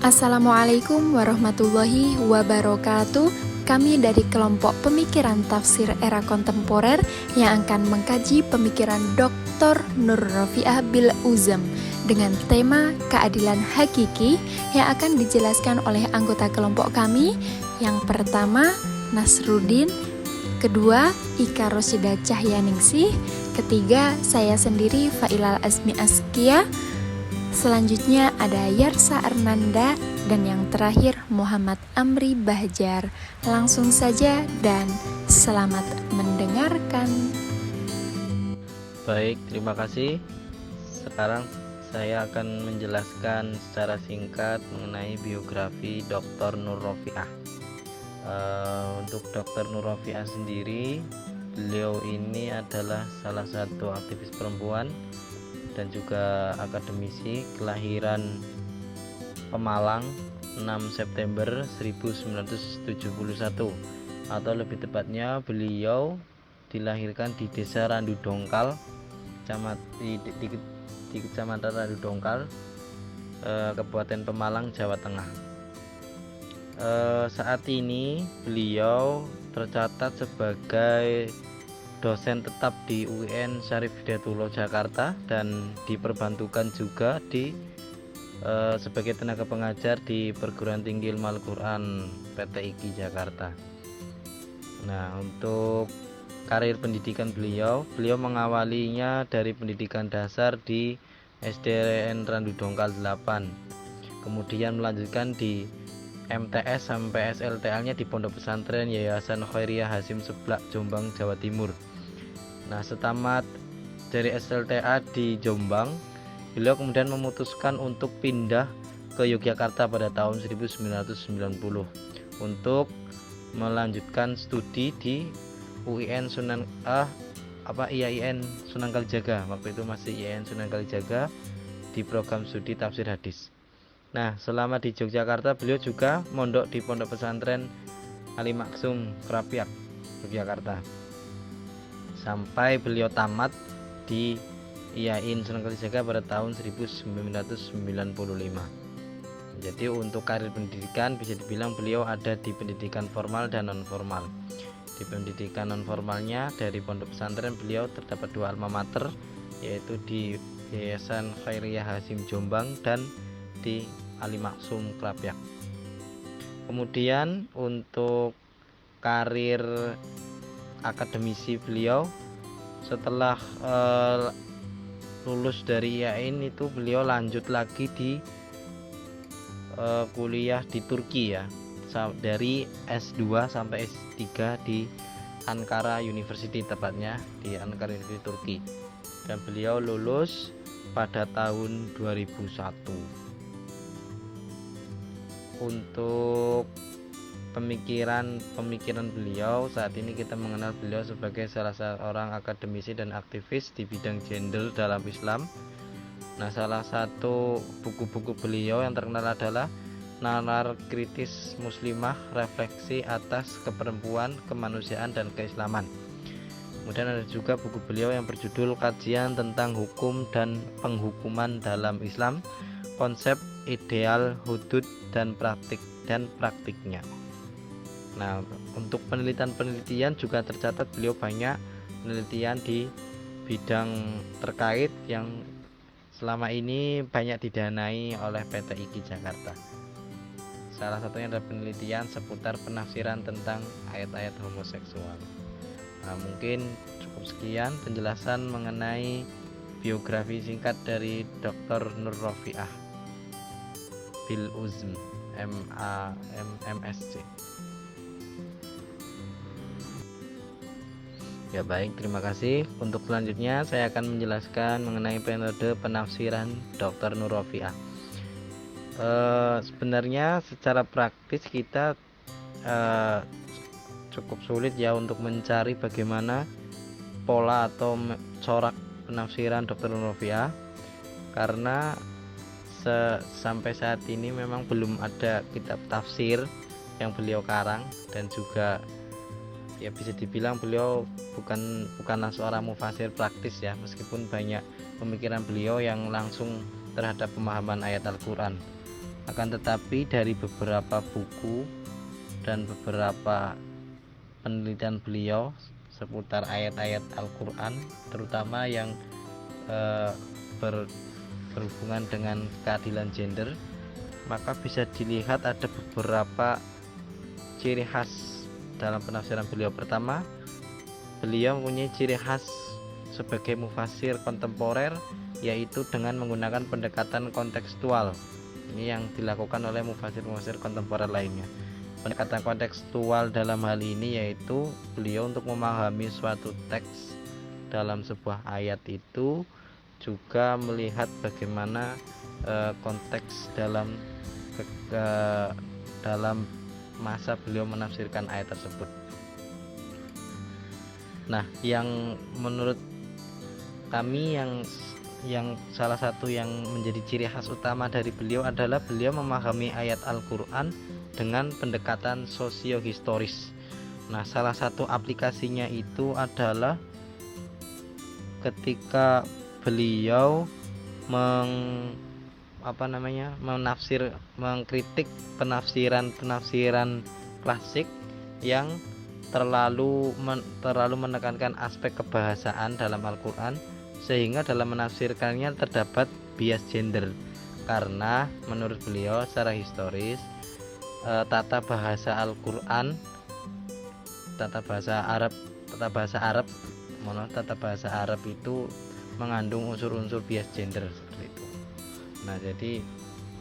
Assalamualaikum warahmatullahi wabarakatuh. Kami dari kelompok pemikiran tafsir era kontemporer yang akan mengkaji pemikiran Dr. Nur Rafi'ah bil Uzam dengan tema keadilan hakiki yang akan dijelaskan oleh anggota kelompok kami. Yang pertama, Nasruddin. Kedua, Ika Rosida Cahyaningsih. Ketiga, saya sendiri Failal Asmi Askia. Selanjutnya ada Yarsa Arnanda, dan yang terakhir Muhammad Amri Bahjar. Langsung saja dan selamat mendengarkan. Baik, terima kasih. Sekarang saya akan menjelaskan secara singkat mengenai biografi Dr. Nur Rafi'ah. Untuk Dr. Nur Rafi'ah sendiri, beliau ini adalah salah satu aktivis perempuan dan juga akademisi, kelahiran Pemalang 6 September 1971, atau lebih tepatnya beliau dilahirkan di Desa Randu Dongkal, di Kecamatan Randu Dongkal, Kabupaten Pemalang, Jawa Tengah. Saat ini beliau tercatat sebagai dosen tetap di UIN Syarif Hidayatullah Jakarta dan diperbantukan juga sebagai tenaga pengajar di Perguruan Tinggi Ilmu Al-Quran PT IKI Jakarta. Nah, untuk karir pendidikan beliau mengawalinya dari pendidikan dasar di SDN Randu Dongkal 8, kemudian melanjutkan di MTS sampai SLTA-nya di Pondok Pesantren Yayasan Khairiyah Hasim Seblak, Jombang, Jawa Timur. Nah, setamat dari SLTA di Jombang, beliau kemudian memutuskan untuk pindah ke Yogyakarta pada tahun 1990 untuk melanjutkan studi di UIN IAIN Sunan Kalijaga. Waktu itu masih IAIN Sunan Kalijaga di program studi tafsir hadis. Nah, selama di Yogyakarta beliau juga mondok di Pondok Pesantren Ali Maksum, Krapiak, Yogyakarta, sampai beliau tamat di IAIN Sunan Kalijaga pada tahun 1995. Jadi untuk karir pendidikan bisa dibilang beliau ada di pendidikan formal dan non formal. Di pendidikan non formalnya dari Pondok Pesantren beliau terdapat 2 alma mater, yaitu di Yayasan Khairiyah Hasim Jombang dan di Ali Maksum Krapiak. Kemudian untuk karir akademisi beliau, setelah lulus dari IAIN itu beliau lanjut lagi di kuliah di Turki ya, dari S2 sampai S3 di Ankara University, tepatnya di Ankara University Turki, dan beliau lulus pada tahun 2001. Untuk pemikiran beliau, saat ini kita mengenal beliau sebagai salah seorang akademisi dan aktivis di bidang gender dalam Islam. Nah, salah satu buku-buku beliau yang terkenal adalah Nalar Kritis Muslimah, Refleksi atas Keperempuan, Kemanusiaan dan Keislaman. Kemudian ada juga buku beliau yang berjudul Kajian tentang Hukum dan Penghukuman dalam Islam, Konsep, Ideal, Hudud dan praktiknya. Nah, untuk penelitian juga tercatat beliau banyak penelitian di bidang terkait yang selama ini banyak didanai oleh PT IKI Jakarta. Salah satunya adalah penelitian seputar penafsiran tentang ayat-ayat homoseksual. Nah, mungkin cukup sekian penjelasan mengenai biografi singkat dari Dr. Nur Rafi'ah bil Uzam, MSc. Ya, baik, terima kasih. Untuk selanjutnya saya akan menjelaskan mengenai metode penafsiran Dr. Nur Rafi'ah. Sebenarnya secara praktis kita cukup sulit ya untuk mencari bagaimana pola atau corak penafsiran Dr. Nur Rafi'ah, karena sampai saat ini memang belum ada kitab tafsir yang beliau karang, dan juga ya bisa dibilang beliau bukanlah seorang mufasir praktis ya, meskipun banyak pemikiran beliau yang langsung terhadap pemahaman ayat Al-Quran. Akan tetapi dari beberapa buku dan beberapa penelitian beliau seputar ayat-ayat Al-Quran, terutama yang berhubungan dengan keadilan gender, maka bisa dilihat ada beberapa ciri khas dalam penafsiran beliau. Pertama, beliau mempunyai ciri khas sebagai mufasir kontemporer, yaitu dengan menggunakan pendekatan kontekstual. Ini yang dilakukan oleh mufasir-mufasir kontemporer lainnya. Pendekatan kontekstual dalam hal ini yaitu beliau untuk memahami suatu teks dalam sebuah ayat itu juga melihat bagaimana konteks dalam masa beliau menafsirkan ayat tersebut. Nah, yang menurut kami yang salah satu yang menjadi ciri khas utama dari beliau adalah beliau memahami ayat Al-Quran dengan pendekatan sosiohistoris. Nah, salah satu aplikasinya itu adalah ketika beliau mengkritik penafsiran klasik yang terlalu menekankan aspek kebahasaan dalam Al-Quran, sehingga dalam menafsirkannya terdapat bias gender. Karena menurut beliau secara historis tata bahasa Al-Quran, tata bahasa Arab itu mengandung unsur-unsur bias gender seperti itu. Nah, jadi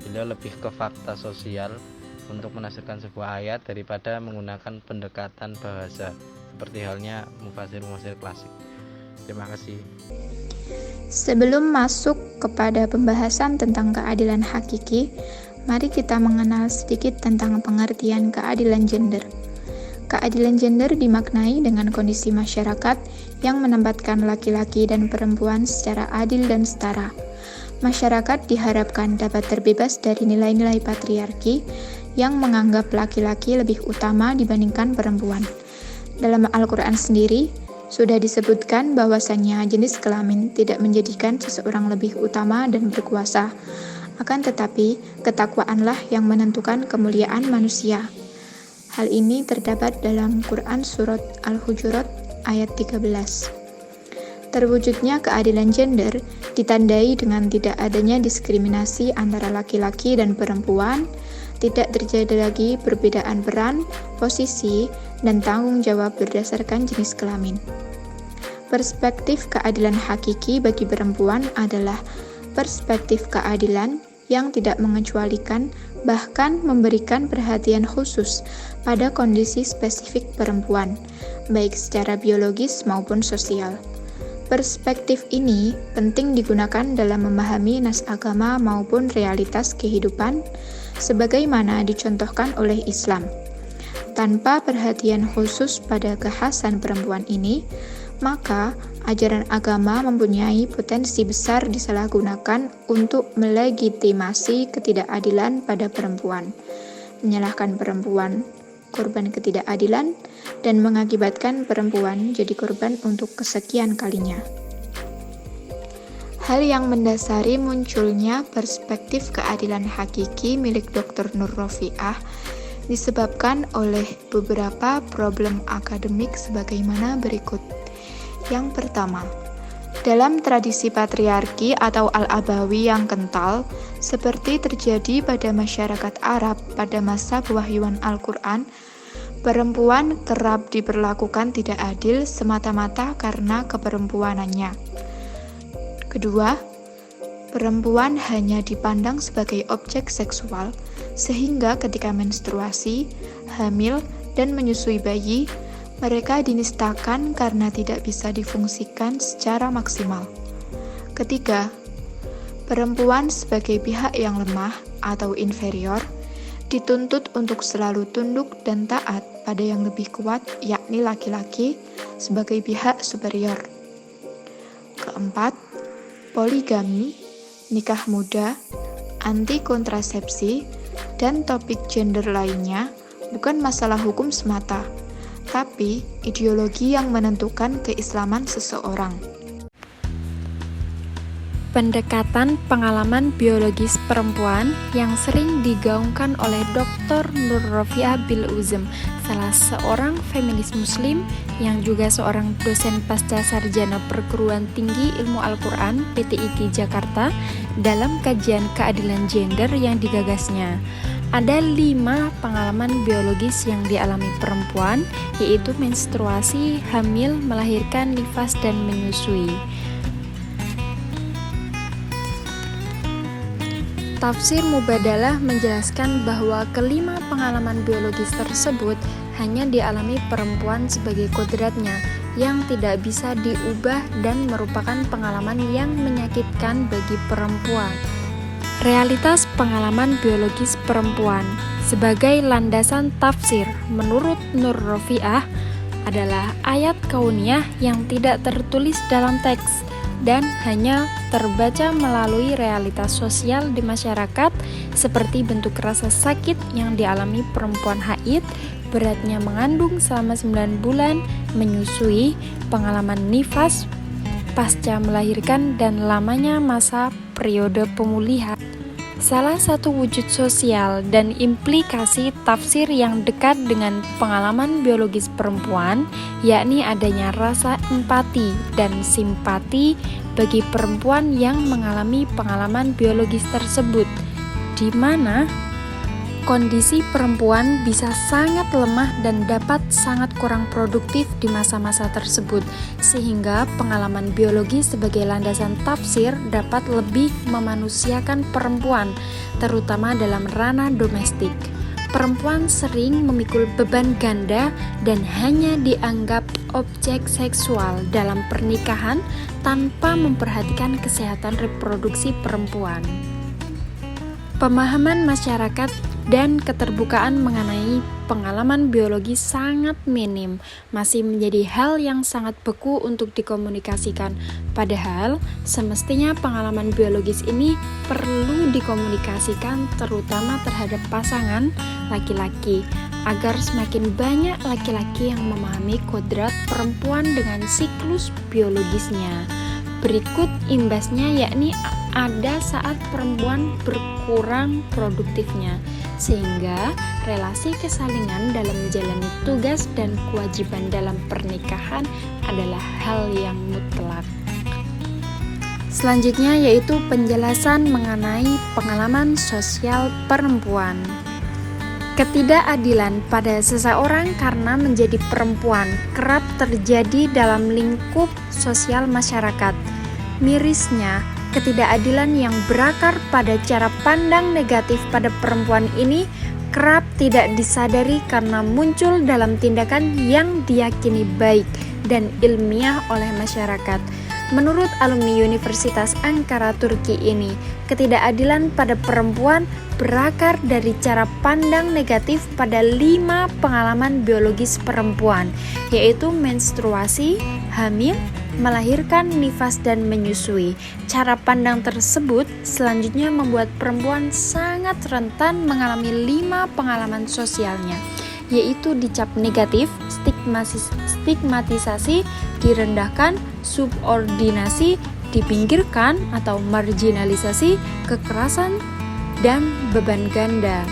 beliau lebih ke fakta sosial untuk menafsirkan sebuah ayat daripada menggunakan pendekatan bahasa seperti halnya mufasir-mufasir klasik. Terima kasih. Sebelum masuk kepada pembahasan tentang keadilan hakiki, mari kita mengenal sedikit tentang pengertian keadilan gender. Keadilan gender dimaknai dengan kondisi masyarakat yang menempatkan laki-laki dan perempuan secara adil dan setara. Masyarakat diharapkan dapat terbebas dari nilai-nilai patriarki yang menganggap laki-laki lebih utama dibandingkan perempuan. Dalam Al-Quran sendiri, sudah disebutkan bahwasannya jenis kelamin tidak menjadikan seseorang lebih utama dan berkuasa. Akan tetapi, ketakwaanlah yang menentukan kemuliaan manusia. Hal ini terdapat dalam Quran Surat Al-Hujurat ayat 13. Terwujudnya keadilan gender ditandai dengan tidak adanya diskriminasi antara laki-laki dan perempuan, tidak terjadi lagi perbedaan peran, posisi, dan tanggung jawab berdasarkan jenis kelamin. Perspektif keadilan hakiki bagi perempuan adalah perspektif keadilan yang tidak mengecualikan, bahkan memberikan perhatian khusus pada kondisi spesifik perempuan, baik secara biologis maupun sosial. Perspektif ini penting digunakan dalam memahami nas agama maupun realitas kehidupan, sebagaimana dicontohkan oleh Islam. Tanpa perhatian khusus pada kekhasan perempuan ini, maka ajaran agama mempunyai potensi besar disalahgunakan untuk melegitimasi ketidakadilan pada perempuan, menyalahkan perempuan korban ketidakadilan, dan mengakibatkan perempuan jadi korban untuk kesekian kalinya. Hal yang mendasari munculnya perspektif keadilan hakiki milik Dr. Nur Rofiah disebabkan oleh beberapa problem akademik sebagaimana berikut. Yang pertama, dalam tradisi patriarki atau al-abawi yang kental, seperti terjadi pada masyarakat Arab pada masa pewahyuan Al-Quran, perempuan kerap diperlakukan tidak adil semata-mata karena keperempuanannya. Kedua, perempuan hanya dipandang sebagai objek seksual, sehingga ketika menstruasi, hamil, dan menyusui bayi, mereka dinistakan karena tidak bisa difungsikan secara maksimal. Ketiga, perempuan sebagai pihak yang lemah atau inferior dituntut untuk selalu tunduk dan taat pada yang lebih kuat, yakni laki-laki, sebagai pihak superior. Keempat, poligami, nikah muda, anti kontrasepsi, dan topik gender lainnya bukan masalah hukum semata, tapi ideologi yang menentukan keislaman seseorang. pendekatan pengalaman biologis perempuan yang sering digaungkan oleh Dr. Nur Rofiah Bil Uzem, salah seorang feminis muslim yang juga seorang dosen pasca sarjana perguruan tinggi ilmu Al-Quran PTIG Jakarta dalam kajian keadilan gender yang digagasnya. Ada 5 pengalaman biologis yang dialami perempuan, yaitu menstruasi, hamil, melahirkan, nifas, dan menyusui. Tafsir Mubadalah menjelaskan bahwa kelima pengalaman biologis tersebut hanya dialami perempuan sebagai kodratnya yang tidak bisa diubah dan merupakan pengalaman yang menyakitkan bagi perempuan. Realitas pengalaman biologis perempuan sebagai landasan tafsir menurut Nur Rofiah adalah ayat kauniyah yang tidak tertulis dalam teks dan hanya terbaca melalui realitas sosial di masyarakat seperti bentuk rasa sakit yang dialami perempuan haid, beratnya mengandung selama 9 bulan, menyusui, pengalaman nifas pasca melahirkan, dan lamanya masa periode pemulihan. Salah satu wujud sosial dan implikasi tafsir yang dekat dengan pengalaman biologis perempuan, yakni adanya rasa empati dan simpati bagi perempuan yang mengalami pengalaman biologis tersebut, di mana kondisi perempuan bisa sangat lemah dan dapat sangat kurang produktif di masa-masa tersebut, sehingga pengalaman biologis sebagai landasan tafsir dapat lebih memanusiakan perempuan, terutama dalam ranah domestik. Perempuan sering memikul beban ganda dan hanya dianggap objek seksual dalam pernikahan tanpa memperhatikan kesehatan reproduksi perempuan. Pemahaman masyarakat dan keterbukaan mengenai pengalaman biologis sangat minim, masih menjadi hal yang sangat beku untuk dikomunikasikan. Padahal, semestinya pengalaman biologis ini perlu dikomunikasikan terutama terhadap pasangan laki-laki, agar semakin banyak laki-laki yang memahami kodrat perempuan dengan siklus biologisnya. Berikut imbasnya, yakni ada saat perempuan berkurang produktifnya, sehingga relasi kesalingan dalam menjalani tugas dan kewajiban dalam pernikahan adalah hal yang mutlak. Selanjutnya yaitu penjelasan mengenai pengalaman sosial perempuan. Ketidakadilan pada seseorang karena menjadi perempuan kerap terjadi dalam lingkup sosial masyarakat. Mirisnya, ketidakadilan yang berakar pada cara pandang negatif pada perempuan ini kerap tidak disadari karena muncul dalam tindakan yang diyakini baik dan ilmiah oleh masyarakat. Menurut alumni Universitas Ankara Turki ini, ketidakadilan pada perempuan berakar dari cara pandang negatif pada 5 pengalaman biologis perempuan, yaitu menstruasi, hamil, melahirkan, nifas, dan menyusui. Cara pandang tersebut selanjutnya membuat perempuan sangat rentan mengalami 5 pengalaman sosialnya, yaitu dicap negatif, stigmatisasi, direndahkan, subordinasi, dipinggirkan atau marginalisasi, kekerasan, dan beban ganda.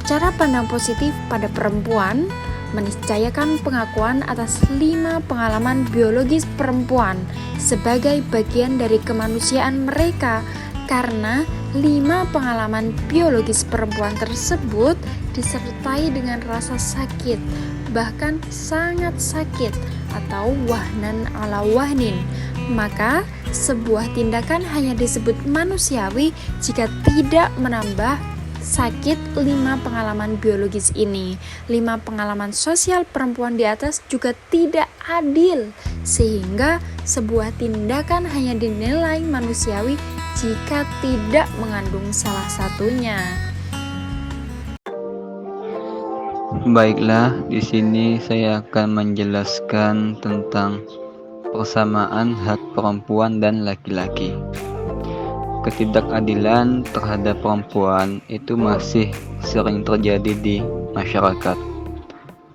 Cara pandang positif pada perempuan meniscayakan pengakuan atas 5 pengalaman biologis perempuan sebagai bagian dari kemanusiaan mereka, karena 5 pengalaman biologis perempuan tersebut disertai dengan rasa sakit, bahkan sangat sakit atau wahnan ala wahnin. Maka sebuah tindakan hanya disebut manusiawi jika tidak menambah sakit 5 pengalaman biologis ini. 5 pengalaman sosial perempuan di atas juga tidak adil, sehingga sebuah tindakan hanya dinilai manusiawi jika tidak mengandung salah satunya. Baiklah, di sini saya akan menjelaskan tentang persamaan hak perempuan dan laki-laki. Ketidakadilan terhadap perempuan itu masih sering terjadi di masyarakat.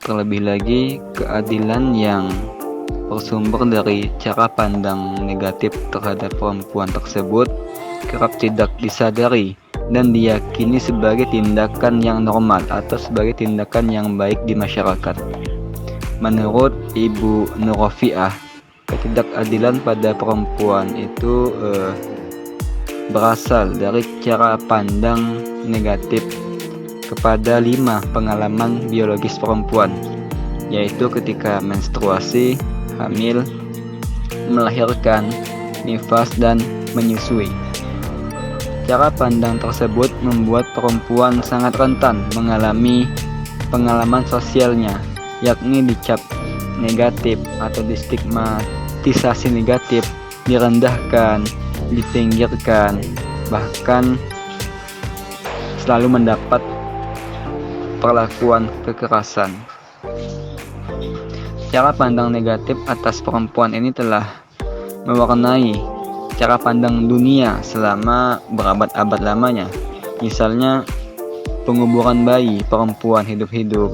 Terlebih lagi, keadilan yang bersumber dari cara pandang negatif terhadap perempuan tersebut kerap tidak disadari dan diyakini sebagai tindakan yang normal atau sebagai tindakan yang baik di masyarakat. Menurut Ibu Nurrofiah, ketidakadilan pada perempuan itu berasal dari cara pandang negatif kepada 5 pengalaman biologis perempuan, yaitu ketika menstruasi, hamil, melahirkan, nifas, dan menyusui. Cara pandang tersebut membuat perempuan sangat rentan mengalami pengalaman sosialnya, yakni dicap negatif atau distigmatisasi negatif, direndahkan, dipinggirkan, bahkan selalu mendapat perlakuan kekerasan. Cara pandang negatif atas perempuan ini telah mewarnai cara pandang dunia selama berabad-abad lamanya. Misalnya penguburan bayi perempuan hidup-hidup,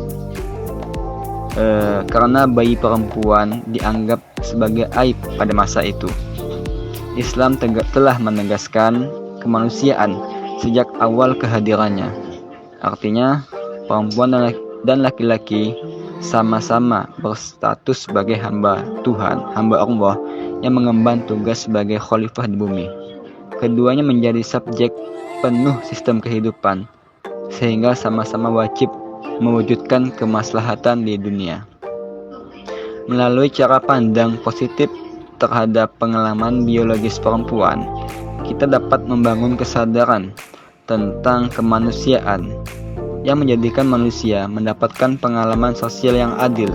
karena bayi perempuan dianggap sebagai aib pada masa itu. Islam telah menegaskan kemanusiaan sejak awal kehadirannya. Artinya perempuan dan laki-laki sama-sama berstatus sebagai hamba Tuhan, hamba Allah yang mengemban tugas sebagai khalifah di bumi. Keduanya menjadi subjek penuh sistem kehidupan, sehingga sama-sama wajib mewujudkan kemaslahatan di dunia. Melalui cara pandang positif terhadap pengalaman biologis perempuan, kita dapat membangun kesadaran tentang kemanusiaan yang menjadikan manusia mendapatkan pengalaman sosial yang adil.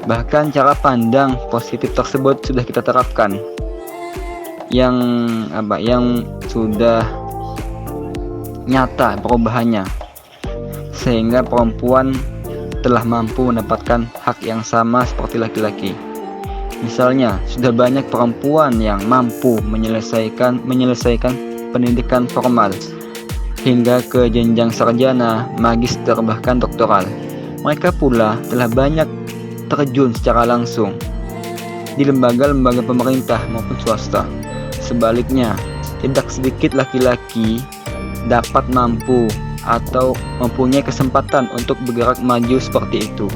Bahkan cara pandang positif tersebut sudah kita terapkan, yang sudah nyata perubahannya, sehingga perempuan telah mampu mendapatkan hak yang sama seperti laki-laki. Misalnya, sudah banyak perempuan yang mampu menyelesaikan pendidikan formal hingga ke jenjang sarjana, magister, bahkan doktoral. Mereka pula telah banyak terjun secara langsung di lembaga-lembaga pemerintah maupun swasta. Sebaliknya, tidak sedikit laki-laki dapat mampu atau mempunyai kesempatan untuk bergerak maju seperti itu.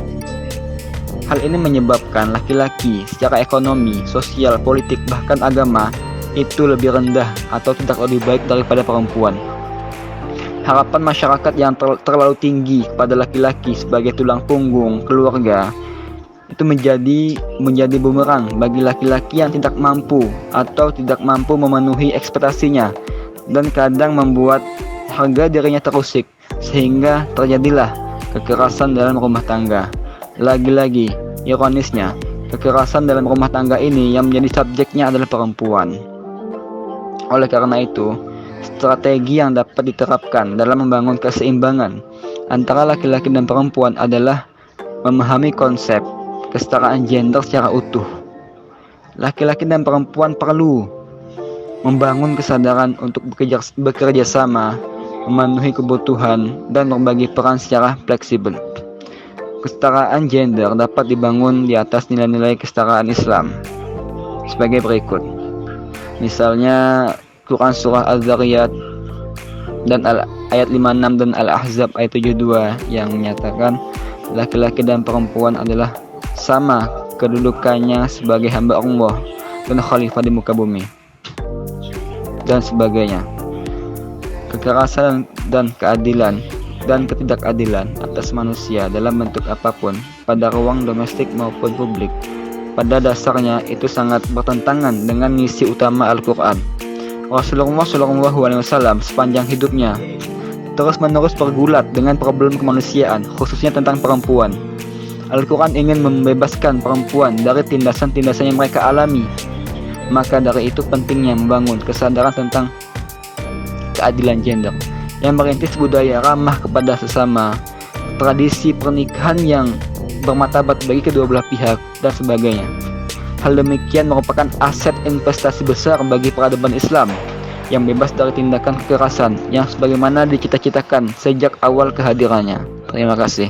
Hal ini menyebabkan laki-laki secara ekonomi, sosial, politik, bahkan agama itu lebih rendah atau tidak lebih baik daripada perempuan. Harapan masyarakat yang terlalu tinggi kepada laki-laki sebagai tulang punggung keluarga itu menjadi bumerang bagi laki-laki yang tidak mampu atau tidak mampu memenuhi ekspektasinya, dan kadang membuat harga dirinya terusik, sehingga terjadilah kekerasan dalam rumah tangga. Lagi-lagi, ironisnya, kekerasan dalam rumah tangga ini yang menjadi subjeknya adalah perempuan. Oleh karena itu, strategi yang dapat diterapkan dalam membangun keseimbangan antara laki-laki dan perempuan adalah memahami konsep kesetaraan gender secara utuh. Laki-laki dan perempuan perlu membangun kesadaran untuk bekerja sama, memenuhi kebutuhan, dan berbagi peran secara fleksibel. Kesetaraan gender dapat dibangun di atas nilai-nilai kesetaraan Islam sebagai berikut. Misalnya Quran Surah Al-Zariyat dan ayat 56 dan Al-Ahzab ayat 72 yang menyatakan laki-laki dan perempuan adalah sama kedudukannya sebagai hamba Allah dan khalifah di muka bumi, dan sebagainya. Kekerasan dan keadilan dan ketidakadilan atas manusia dalam bentuk apapun pada ruang domestik maupun publik, pada dasarnya itu sangat bertentangan dengan misi utama Al-Quran. Rasulullah SAW sepanjang hidupnya terus-menerus bergulat dengan problem kemanusiaan, khususnya tentang perempuan. Al-Quran ingin membebaskan perempuan dari tindasan-tindasan yang mereka alami. Maka dari itu pentingnya membangun kesadaran tentang keadilan gender yang merintis budaya ramah kepada sesama, tradisi pernikahan yang bermartabat bagi kedua belah pihak, dan sebagainya. Hal demikian merupakan aset investasi besar bagi peradaban Islam yang bebas dari tindakan kekerasan yang sebagaimana dicita-citakan sejak awal kehadirannya. Terima kasih.